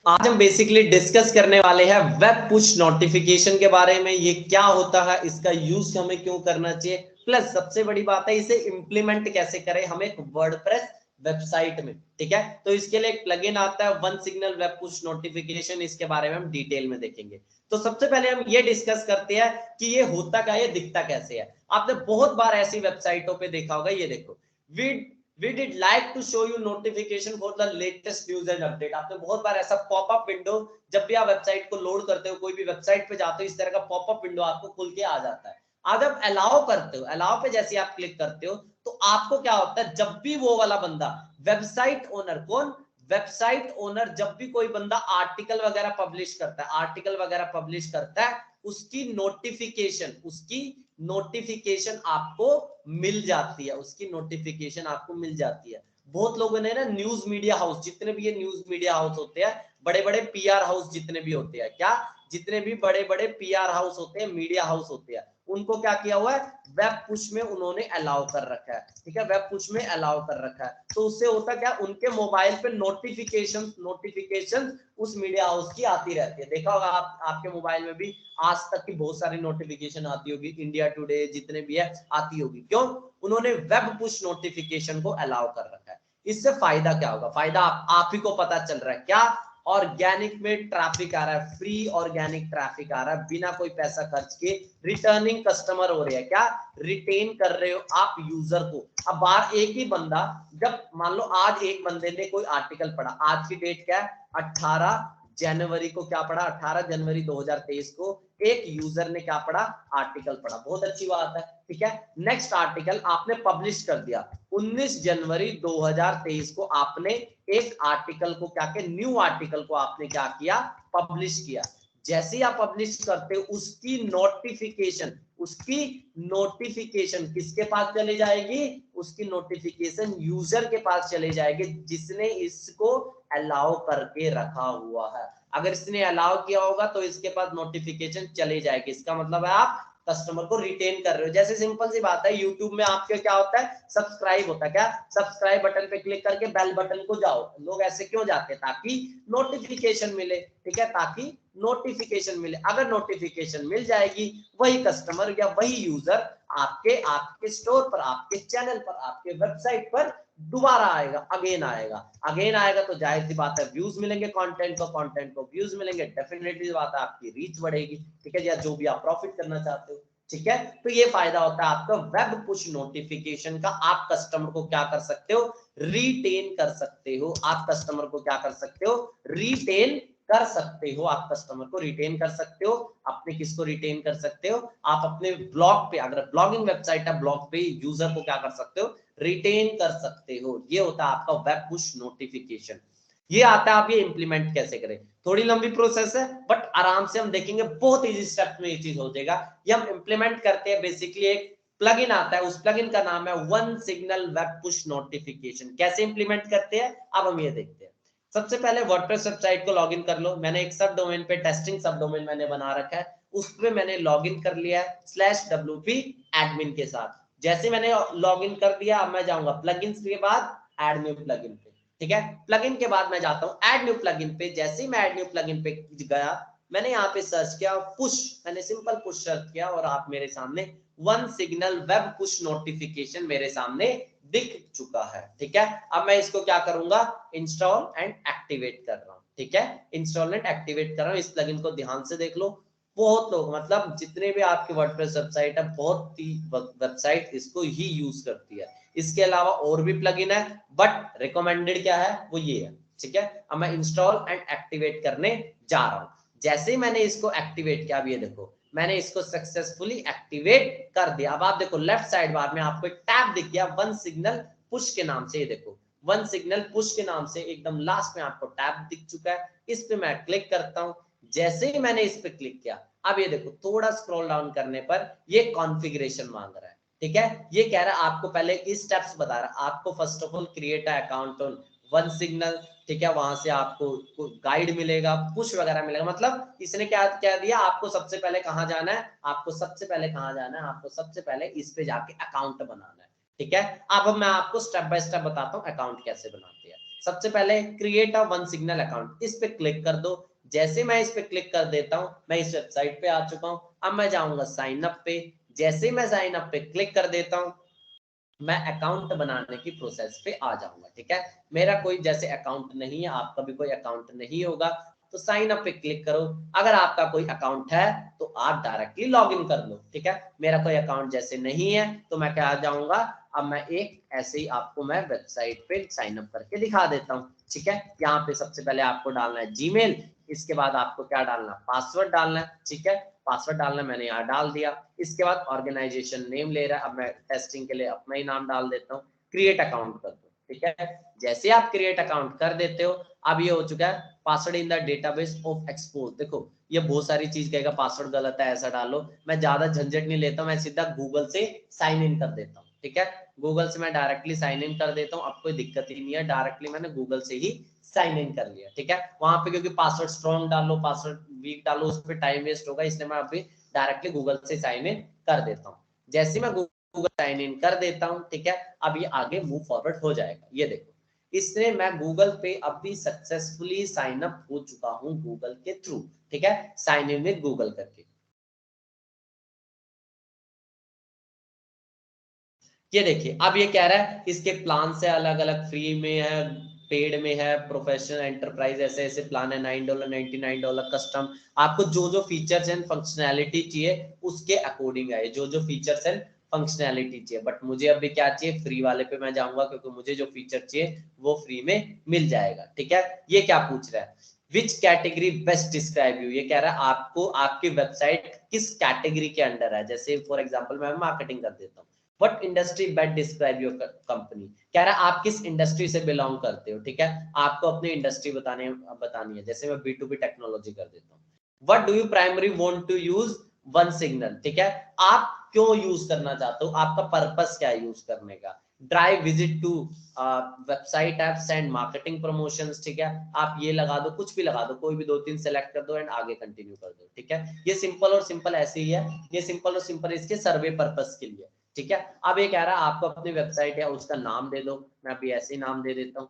आज हम basically discuss करने वाले हैं वेब पुश नोटिफिकेशन के बारे में। ये क्या होता है, इसका यूज हमें क्यों करना चाहिए, प्लस सबसे बड़ी बात है इसे इंप्लीमेंट कैसे करें हम एक वर्डप्रेस वेबसाइट में। ठीक है, तो इसके लिए एक प्लगइन आता है one signal web push notification, इसके बारे में हम डिटेल में देखेंगे। तो सबसे पहले हम ये डिस्कस करते हैं कि ये होता क्या, ये दिखता कैसे है। आपने बहुत बार ऐसी वेबसाइटों पे देखा होगा, ये देखो, we did like to show you notification for the latest news and update। आपने बहुत बार ऐसा पॉपअप विंडो, जब भी आप वेबसाइट को लोड करते हो, कोई भी वेबसाइट पे जाते हो, इस तरह का पॉपअप विंडो आपको खुल के आ जाता है। आज आप अलाउ करते हो, अलाउ पे जैसे आप क्लिक करते हो तो आपको क्या होता है, जब भी वो वाला बंदा वेबसाइट ओनर, कौन, वेबसाइट ओनर, जब भी कोई बंदा आर्टिकल वगैरह पब्लिश करता है, आर्टिकल वगैरह पब्लिश करता है, उसकी नोटिफिकेशन आपको मिल जाती है, उसकी नोटिफिकेशन आपको मिल जाती है। बहुत लोगों ने ना न्यूज मीडिया हाउस, जितने भी ये न्यूज मीडिया हाउस होते हैं, बड़े बड़े पीआर हाउस जितने भी होते हैं, क्या, जितने भी बड़े बड़े पीआर हाउस होते हैं, मीडिया हाउस होते हैं, उनको क्या किया हुआ है, वेब पुश में उन्होंने अलाउ कर रखा है। ठीक है, वेब पुश में अलाउ कर रखा है, तो उससे होता क्या, उनके मोबाइल पे नोटिफिकेशन उस मीडिया हाउस की आती रहती है। देखा होगा आप, आपके मोबाइल में भी आज तक की बहुत सारी नोटिफिकेशन आती होगी, इंडिया टुडे जितने भी है आती होगी। क्यों, उन्होंने वेब पुश नोटिफिकेशन को अलाउ कर रखा है। इससे फायदा क्या होगा, फायदा आप ही को पता चल रहा है। क्या, ऑर्गेनिक में ट्रैफिक आ रहा है, फ्री ऑर्गेनिक ट्रैफिक आ रहा है, बिना कोई पैसा खर्च के रिटर्निंग कस्टमर हो रहे हैं, क्या, रिटेन कर रहे हो आप यूजर को। अब बार एक ही बंदा, जब मान लो आज एक बंदे ने कोई आर्टिकल पढ़ा, आज की डेट क्या है, 18 जनवरी को क्या पढ़ा, 18 जनवरी 2023 को एक यूजर ने क्या पढ़ा, आर्टिकल पढ़ा, बहुत अच्छी बात है। ठीक है, नेक्स्ट आर्टिकल आपने पब्लिश कर दिया 19 जनवरी 2023 को, आपने एक आर्टिकल को क्या के, न्यू आर्टिकल को आपने क्या किया, पब्लिश किया। जैसे ही आप पब्लिश करते हो, उसकी नोटिफिकेशन किसके पास चली जाएगी, उसकी नोटिफिकेशन यूजर के पास चले जाएगी, जिसने इसको अलाउ करके रखा हुआ है। अगर इसने अलाउ किया होगा तो इसके पास नोटिफिकेशन चले जाएगी, इसका मतलब है आप कस्टमर को रिटेन कर रहे हो। जैसे सिंपल सी बात है, यूट्यूब में आपके क्या होता है, सब्सक्राइब होता है, क्या, सब्सक्राइब बटन पे क्लिक करके बेल बटन को जाओ, लोग ऐसे क्यों जाते हैं, ताकि नोटिफिकेशन मिले। ठीक है, ताकि नोटिफिकेशन मिले। अगर नोटिफिकेशन मिल जाएगी, वही कस्टमर या वही यूजर आपके आपके स्टोर पर, आपके चैनल पर, आपके वेबसाइट पर दोबारा आएगा, अगेन आएगा तो जाहिर सी बात है व्यूज मिलेंगे, कंटेंट को व्यूज मिलेंगे, डेफिनेटली बात है आपकी रीच बढ़ेगी। ठीक है, या जो भी आप प्रॉफिट करना चाहते हो। ठीक है, तो ये फायदा होता है आपका वेब पुश नोटिफिकेशन का। आप कस्टमर को क्या कर सकते हो, रिटेन कर सकते हो। आप कस्टमर को क्या कर सकते हो, रिटेन कर सकते हो। आप कस्टमर को रिटेन कर सकते हो। अपने किसको रिटेन कर सकते हो, आप अपने ब्लॉग पे, अगर ब्लॉगिंग वेबसाइट है, ब्लॉग पे यूजर को क्या कर सकते हो, रिटेन कर सकते हो। ये होता है आपका वेब पुश नोटिफिकेशन। ये आता है, आप ये इंप्लीमेंट कैसे करें, थोड़ी लंबी प्रोसेस है, बट आराम से हम देखेंगे, बहुत इजी स्टेप में ये चीज हो जाएगा। ये हम इंप्लीमेंट करते हैं, बेसिकली एक प्लगइन आता है, उस प्लगइन का नाम है one signal web push notification. कैसे इंप्लीमेंट करते हैं अब हम ये देखते हैं। सबसे पहले वर्डप्रेस वेबसाइट को लॉगिन कर लो। मैंने एक सब डोमेन पे, टेस्टिंग सब डोमेन मैंने बना रखा है, उस पे मैंने लॉगिन कर लिया है /wp एडमिन के साथ। जैसे मैंने लॉगिन कर दिया, अब मैं जाऊंगा प्लगइन्स के बाद ऐड न्यू प्लगइन पे। ठीक है, प्लगइन के बाद मैं जाता हूं ऐड न्यू प्लगइन पे। जैसे ही मैं ऐड न्यू प्लगइन पे गया, मैंने यहाँ पे सर्च किया पुश, मैंने सिंपल पुश सर्च किया और आप मेरे सामने one signal web push notification मेरे सामने दिख चुका है। ठीक है, अब मैं इसको क्या करूंगा, इंस्टॉल एंड एक्टिवेट कर रहा हूं। ठीक है, इंस्टॉल एंड एक्टिवेट कर रहा हूं। इस प्लगइन को ध्यान से देख लो। बहुत लोग, मतलब जितने भी आपके वर्डप्रेस वेबसाइट है, बहुत ही वेबसाइट इसको ही यूज करती है। इसके अलावा और भी प्लगइन है, बट रिकमेंडेड क्या है, वो ये है। ठीक है, अब मैं इंस्टॉल एंड एक्टिवेट करने जा रहा हूं। जैसे ही मैंने इसको एक्टिवेट किया, अब ये देखो, मैंने इसको सक्सेसफुली एक्टिवेट कर दिया। अब आप देखो लेफ्ट साइड बार में आपको एक टैब दिख गया वन सिग्नल पुश के नाम से। ये देखो, वन सिग्नल पुश के नाम से एकदम लास्ट में आपको टैब दिख चुका है। इस पे मैं क्लिक करता हूं। जैसे ही मैंने इस पे क्लिक किया, अब ये देखो, थोड़ा स्क्रॉल डाउन करने पर ये कॉन्फ़िगरेशन मांग रहा है। ठीक है, ये कह रहा है आपको पहले इस स्टेप्स बता रहा है आपको, first of all create a account on one signal. ठीक है, वहां से आपको गाइड मिलेगा, पुश वगैरह मिलेगा। मतलब इसने क्या क्या दिया आपको, सबसे पहले कहां जाना है, आपको सबसे पहले कहां जाना है, आपको सबसे पहले इस पे जाके अकाउंट बनाना है। ठीक है, अब मैं आपको स्टेप बाय स्टेप बताता हूं अकाउंट कैसे बनाते हैं। सबसे पहले create a one signal account, इस पे क्लिक कर दो। जैसे मैं इस पे क्लिक कर देता हूं, मैं इस वेबसाइट पे आ चुका हूं। अब मैं जाऊंगा साइन अप पे। जैसे मैं साइन अप पे क्लिक कर देता हूं, मैं अकाउंट बनाने की प्रोसेस पे आ जाऊंगा। ठीक है, मेरा कोई जैसे अकाउंट नहीं है, आपका भी कोई अकाउंट नहीं होगा, तो साइन अप पे क्लिक करो। अगर आपका कोई अकाउंट है तो आप डायरेक्टली लॉग इन कर लो। ठीक है, मेरा कोई अकाउंट जैसे नहीं है तो मैं क्या जाऊंगा, अब मैं एक ऐसे ही आपको मैं वेबसाइट पे साइन अप करके दिखा देता हूँ। ठीक है, यहाँ पे सबसे पहले आपको डालना है जीमेल, इसके बाद आपको क्या डालना, पासवर्ड डालना है। ठीक है, पासवर्ड डालना मैंने यहाँ डाल दिया। इसके बाद ऑर्गेनाइजेशन नेम ले रहा है, अब मैं टेस्टिंग के लिए अपना ही नाम डाल देता हूँ। क्रिएट अकाउंट कर दो। ठीक है, जैसे आप क्रिएट अकाउंट कर देते हो, अब ये हो चुका है password in the database of export. देखो ये बहुत सारी चीज कहेगा पासवर्ड गलत है, ऐसा डालो। मैं ज्यादा झंझट नहीं लेता हूँ, मैं सीधा गूगल से साइन इन कर देता हूँ। ठीक है, गूगल से मैं डायरेक्टली साइन इन कर देता हूँ, अब कोई दिक्कत ही नहीं है, डायरेक्टली मैंने गूगल से ही साइन इन कर लिया। ठीक है, वहां पे क्योंकि पासवर्ड स्ट्रॉन्ग डालो, पासवर्ड वीक डालो, उस पर टाइम वेस्ट होगा, इसलिए मैं अभी डायरेक्टली गूगल से साइन इन कर देता हूँ। जैसे मैं गूगल साइन इन कर देता हूँ, ठीक है, अब ये आगे मूव फॉरवर्ड हो जाएगा। ये देखो, इससे मैं गूगल पे अभी सक्सेसफुली साइन अप हो चुका हूँ गूगल के थ्रू। ठीक है, साइन इन विद गूगल करके। ये देखिए, अब ये कह रहा है इसके प्लान से अलग अलग, फ्री में है, पेड में है, प्रोफेशनल, एंटरप्राइज, ऐसे ऐसे प्लान है, $9, $99 कस्टम। आपको जो जो फीचर्स एंड फंक्शनैलिटी चाहिए उसके अकॉर्डिंग है, जो जो फीचर्स एंड फंक्शनैलिटी चाहिए। बट मुझे अभी क्या चाहिए, फ्री वाले पे मैं जाऊंगा, क्योंकि मुझे जो फीचर चाहिए वो फ्री में मिल जाएगा। ठीक है, ये क्या पूछ रहा है, which category best describe you, ये कह रहा है आपको आपकी वेबसाइट किस कैटेगरी के अंडर है। जैसे फॉर एग्जांपल मैं मार्केटिंग कर देता हूँ, what industry best describe your company, कह रहा है आप किस इंडस्ट्री से बिलोंग करते हो। ठीक है, आपको अपनी इंडस्ट्री बतानी है। जैसे मैं B2B टेक्नोलॉजी कर देता हूँ। What do you primary want to use one signal, ठीक है, आप क्यों यूज करना चाहते हो, आपका पर्पस क्या है यूज करने का। Drive visit to website apps and marketing promotions, ठीक है, आप ये लगा दो, कुछ भी लगा दो, कोई भी 2-3 सेलेक्ट कर दो एंड आगे कंटिन्यू कर दो। ठीक है, ये सिंपल और सिंपल ऐसे ही है, ये सिंपल और सिंपल इसके सर्वे पर्पस के लिए। ठीक है, अब ये कह रहा है आपको अपनी वेबसाइट है उसका नाम दे दो, मैं अभी ऐसे ही नाम दे देता हूँ।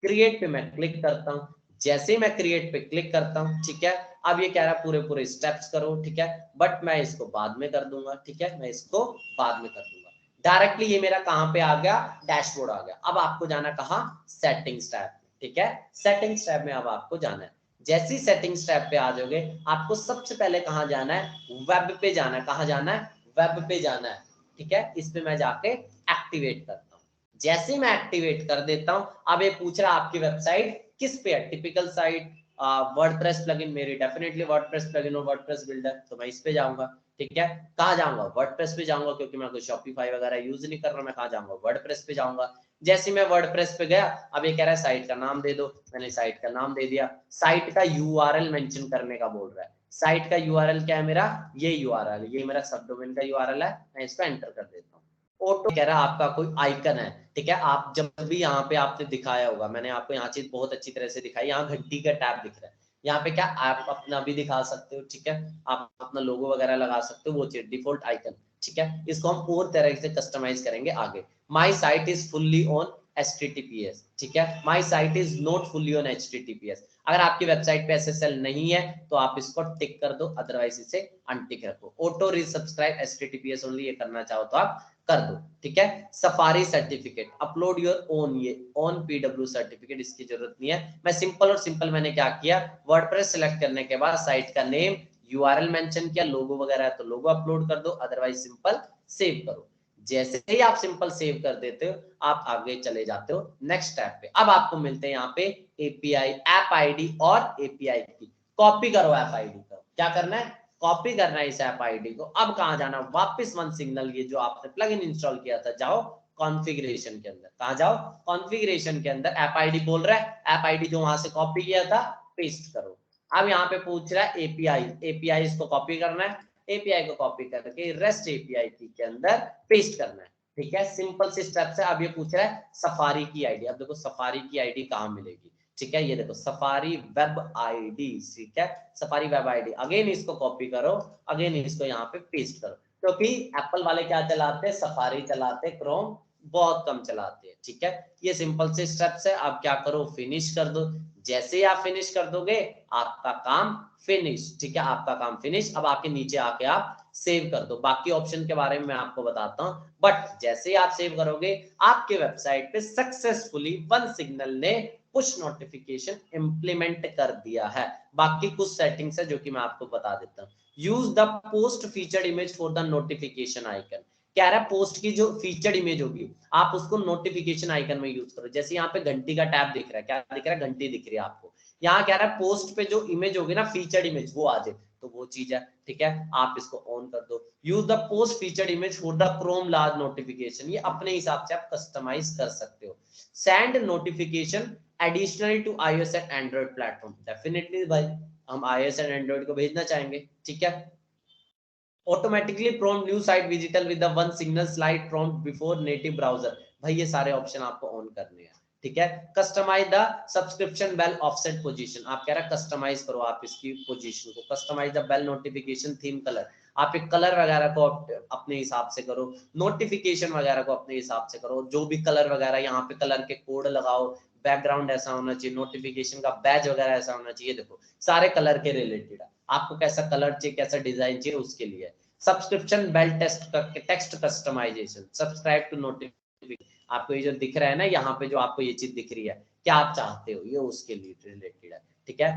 क्रिएट पे मैं क्लिक करता हूँ। जैसे ही मैं क्रिएट पे क्लिक करता हूँ, ठीक है, अब ये कह रहा है पूरे पूरे स्टेप्स करो। ठीक है, बट मैं इसको बाद में कर दूंगा। ठीक है, मैं इसको बाद में कर दूंगा। डायरेक्टली ये मेरा कहां पे आ गया, डैशबोर्ड आ गया। अब आपको जाना कहां, सेटिंग्स टैब। ठीक है, सेटिंग्स टैब में अब आपको जाना है। जैसे ही सेटिंग्स टैब पे आ जाओगे, आपको सबसे पहले कहां जाना है, वेब पे जाना है। कहां जाना है, वेब पे जाना है। ठीक है, इस पे मैं जाके एक्टिवेट करता हूँ। जैसे ही मैं एक्टिवेट कर देता हूँ, अब ये पूछ रहा है आपकी वेबसाइट किस पे है, टिपिकल साइट, वर्डप्रेस प्लगइन, मेरी डेफिनेटली वर्डप्रेस प्लगइन और वर्डप्रेस बिल्डर, तो मैं इस पे जाऊंगा। ठीक है, कहाँ जाऊंगा, वर्डप्रेस पे जाऊंगा, क्योंकि मैं कोई शॉपिफाई वगैरह यूज नहीं कर रहा, मैं कहाँ जाऊंगा, वर्डप्रेस पे जाऊंगा। जैसे मैं वर्डप्रेस पे गया, अब ये कह रहा है साइट का नाम दे दो, मैंने साइट का नाम दे दिया। साइट का यूआरएल मेंशन करने का बोल रहा है। साइट का यूआरएल क्या है मेरा, ये यूआरएल, ये मेरा सब डोमेन का यूआरएल है, मैं इसको एंटर कर देता हूँ। ऑटो कह रहा है आपका कोई आइकन है। ठीक है, आप जब भी यहाँ पे आपने दिखाया होगा, मैंने आपको यहाँ चीज बहुत अच्छी तरह से दिखाई, यहाँ घंटी का टैब दिख रहा है, यहाँ पे क्या आप अपना भी दिखा सकते हो। ठीक है, आप अपना लोगो वगैरह लगा सकते हो, वो चीज डिफॉल्ट आइकन। ठीक है, इसको हम और तरह से कस्टमाइज करेंगे आगे। My site is fully on HTTPS। ठीक है, my site is not fully on HTTPS। अगर आपकी वेबसाइट पे SSL नहीं है तो आप इसको टिक कर दो, अदरवाइज इसे अनटिक रखो। ऑटो रीसब्सक्राइब HTTPS ओनली, ये करना चाहो तो आप कर दो। ठीक है, safari certificate, upload your own, ये ऑन PW सर्टिफिकेट, इसकी जरूरत नहीं है। मैं सिंपल और सिंपल मैंने क्या किया, वर्डप्रेस सिलेक्ट करने के बाद साइट का नेम, यूआरएल मेंशन किया, लोगो वगैरह है तो लोगो अपलोड कर दो, अदरवाइज सिंपल सेव करो। जैसे ही आप सिंपल सेव कर देते हो, आप आगे चले जाते हो नेक्स्ट स्टेप पे। अब आपको मिलते हैं यहाँ पे एपीआई, ऐप आईडी और एपीआई की कॉपी करो। ऐप आईडी का क्या करना है, कॉपी करना है इस ऐप आईडी को। अब कहाँ जाना, वापस वन सिग्नल, ये जो आपने प्लगइन इंस्टॉल किया था, जाओ कॉन्फ़िगरेशन के अंदर। कहाँ जाओ, कॉन्फ़िगरेशन के अंदर। ऐप आईडी बोल रहा है, ऐप आईडी जो वहां से कॉपी किया था पेस्ट करो। अब यहाँ पे पूछ रहा है एपीआई, एपीआई इसको कॉपी करना है, एपीआई को कॉपी करके रेस्ट एपीआई की के अंदर पेस्ट करना है। ठीक है, सिंपल सी स्टेप्स है। अब ये पूछ रहा है सफारी की आईडी। अब देखो सफारी की आईडी कहाँ मिलेगी। ठीक है, ये देखो सफारी वेब आईडी। ठीक है, सफारी वेब आईडी, अगेन इसको कॉपी करो, अगेन इसको यहाँ पे पेस्ट करो, क्योंकि एप्पल वाले क्या चलाते हैं, सफारी चलाते, क्रोम बहुत कम चलाते हैं। ठीक है, ये सिंपल से स्टेप्स है। आप क्या करो, फिनिश कर दो। जैसे ही आप फिनिश कर दोगे आपका काम फिनिश। ठीक है, आपका काम फिनिश। अब आपके नीचे आके आप सेव कर दो। बाकी ऑप्शन के बारे में मैं आपको बताता हूं, बट जैसे ही आप सेव करोगे आपके वेबसाइट पे सक्सेसफुली वन सिग्नल ने पुश नोटिफिकेशन इंप्लीमेंट कर दिया है। बाकी कुछ सेटिंग्स है जो कि मैं आपको बता देता हूं। Use the post featured image for the notification icon. कह रहा है पोस्ट की जो फीचर्ड इमेज होगी आप उसको नोटिफिकेशन आइकन में यूज करो। जैसे यहाँ पे घंटी का टैब दिख रहा है, क्या दिख रहा है, घंटी दिख रही है आपको। यहाँ कह रहा है पोस्ट पे जो इमेज होगी ना, फीचर्ड इमेज, वो आ जाए, तो वो चीज है। ठीक है, आप इसको ऑन कर दो। Use the post featured image for the Chrome large notification. ये अपने हिसाब से आप कस्टमाइज कर सकते हो। Send notification additionally to iOS and Android platform. Definitely भाई हम iOS एंड एंड्रॉइड को भेजना चाहेंगे। ठीक है, automatically prompt new site visitor with the one signal slide prompt before native browser. भाई ये सारे ऑप्शन आपको ऑन करने हैं। ठीक है, customise the subscription bell offset position. आप कह रहा है कस्टमाइज करो आप इसकी पोजीशन को। Customise the bell notification theme colour. आप एक कलर वगैरह को अपने हिसाब से करो, नोटिफिकेशन वगैरह को अपने हिसाब से करो। जो भी कलर वगैरह, यहाँ पे कलर के कोड लगाओ, बैकग्राउंड ऐसा होना चाहिए, नोटिफिकेशन का बैज वगैरह ऐसा होना चाहिए। देखो सारे कलर के रिलेटेड है, आपको कैसा कलर चाहिए, कैसा डिजाइन चाहिए, उसके लिए। Subscription bell text customisation, subscribe to notification. आपको ये जो दिख रहा है ना, यहाँ पे जो आपको ये चीज दिख रही है, क्या आप चाहते हो, ये उसके लिए रिलेटेड है। ठीक है,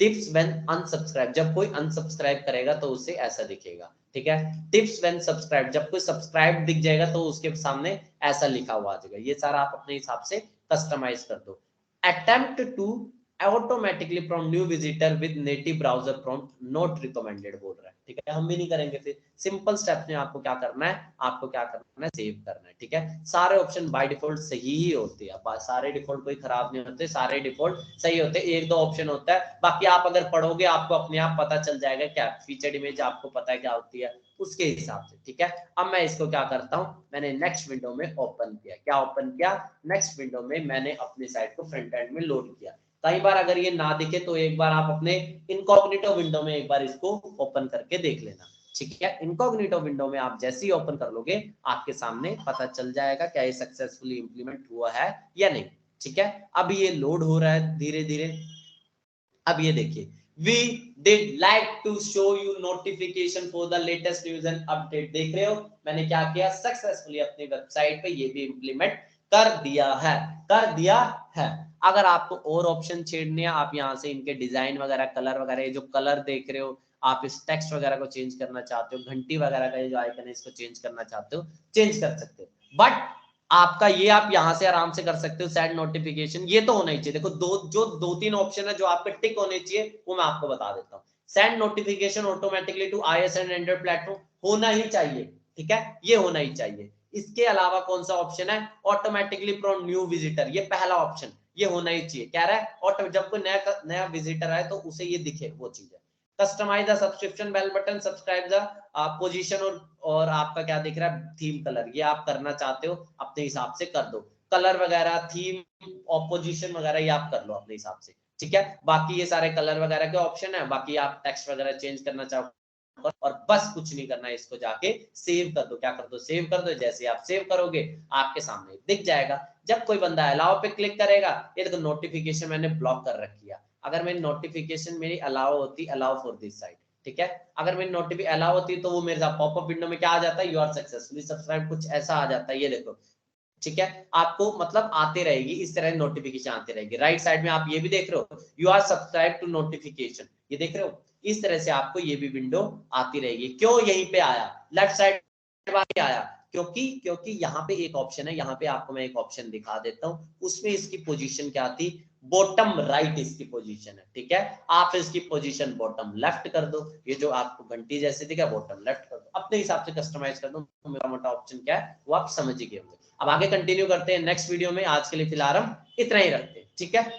टिप्स व्हेन अनसब्सक्राइब। जब कोई अनसब्सक्राइब करेगा तो उसे ऐसा दिखेगा। ठीक है, टिप्स व्हेन सब्सक्राइब। जब कोई सब्सक्राइब दिख जाएगा तो उसके सामने ऐसा लिखा हुआ आ जाएगा। ये सारा आप अपने हिसाब से कस्टमाइज कर दो। Attempt to automatically prompt new visitor with native browser prompt not recommended बोल रहा है। ठीक है, हम भी नहीं करेंगे। फिर सिंपल स्टेप में आपको क्या करना है, आपको क्या करना है, सेव करना है। ठीक है, सारे ऑप्शन बाय डिफॉल्ट सही ही होते हैं, सारे डिफॉल्ट कोई खराब नहीं होते, सारे डिफॉल्ट सही होते हैं। एक दो ऑप्शन होता है, बाकी आप अगर पढ़ोगे आपको अपने आप पता चल जाएगा क्या फीचर्ड इमेज आपको पता है क्या होती है उसके हिसाब से। ठीक है, अब मैं इसको क्या करता हूं, मैंने नेक्स्ट विंडो में ओपन किया। क्या ओपन किया, नेक्स्ट विंडो में मैंने अपनी साइट को फ्रंट एंड में लोड किया। कई बार अगर ये ना दिखे तो एक बार आप अपने इनकॉग्निटो विंडो में एक बार इसको ओपन करके देख लेना। ठीक है, इनकॉग्निटो विंडो में आप जैसे ही ओपन कर लोगे आपके सामने पता चल जाएगा क्या ये सक्सेसफुली इंप्लीमेंट हुआ है या नहीं। ठीक है, अब ये लोड हो रहा है धीरे धीरे। अब ये देखिए, we did like to show you notification for the latest news and update। देख रहे हो मैंने क्या किया, सक्सेसफुली अपनी वेबसाइट पे ये भी इंप्लीमेंट कर दिया है, कर दिया है। अगर आपको और ऑप्शन छेड़ने हैं, आप यहाँ से इनके डिजाइन वगैरह, कलर वगैरह, ये जो कलर देख रहे हो, आप इस टेक्स्ट वगैरह को चेंज करना चाहते हो, घंटी वगैरह का ये जो आइकन है इसको चेंज करना चाहते हो, चेंज कर सकते हो। बट आपका ये आप यहां से आराम से कर सकते हो। सेंड नोटिफिकेशन ये तो होना ही चाहिए। देखो दो तीन ऑप्शन है जो आपके टिक होने चाहिए, वो मैं आपको बता देता हूँ। Send notification automatically to iOS and Android platform होना ही चाहिए। ठीक है, ये होना ही चाहिए। इसके अलावा कौन सा ऑप्शन है, ऑटोमेटिकली प्रॉम्प्ट न्यू विजिटर, ये पहला ऑप्शन, ये होना ही चाहिए। कह रहा है ऑटो जब कोई नया विजिटर आए तो उसे ये दिखे, वो चीज है। Customise the subscription bell button, subscribe the position और आपका क्या दिख रहा है, थीम कलर, ये आप करना चाहते हो अपने हिसाब से कर दो। कलर वगैरह, थीम और पोजीशन वगैरह ये आप कर लो अपने हिसाब से। ठीक है, बाकी ये सारे कलर वगैरह के ऑप्शन है। बाकी आप टेक्स्ट वगैरह चेंज करना चाहो और बस कुछ नहीं करना है, इसको जाके सेव कर दो। क्या कर दो, सेव कर दो। जैसे आप सेव करोगे आपके सामने दिख जाएगा। जब कोई बंदा अलाउ पे क्लिक करेगा, ये देखो नोटिफिकेशन मैंने ब्लॉक कर रखी है। अगर मेरी नोटिफिकेशन मेरी अलाउ होती, अलाउ फॉर दिस साइट, ठीक है, अगर मेरी नोटिफिकेशन अलाउ होती तो वो मेरे साथ पॉपअप विंडो में क्या आ जाता है, यू आर सक्सेसफुली सब्सक्राइब, कुछ ऐसा आ जाता है। ये देखो, ठीक है, आपको मतलब आते रहेगी इस तरह नोटिफिकेशन आते रहेगी। राइट साइड में आप ये भी देख रहे हो, you are subscribe to notification, ये देख रहे हो। इस तरह से आपको ये भी विंडो आती रहेगी। क्यों यहीं पे आया, लेफ्ट साइड पे आया, क्योंकि यहाँ पे एक ऑप्शन है, यहाँ पे आपको मैं एक ऑप्शन दिखा देता हूँ, उसमें इसकी पोजीशन क्या थी, बॉटम राइट इसकी पोजीशन है। ठीक है, आप इसकी पोजीशन बॉटम लेफ्ट कर दो। ये जो आपको घंटी जैसे दिखा, बॉटम लेफ्ट कर दो, अपने हिसाब से कस्टमाइज कर दो। मेरा मोटा ऑप्शन क्या है वो आप समझ ही गए होंगे। अब आगे कंटिन्यू करते हैं नेक्स्ट वीडियो में। आज के लिए फिलहाल हम इतना ही रखते हैं। ठीक है।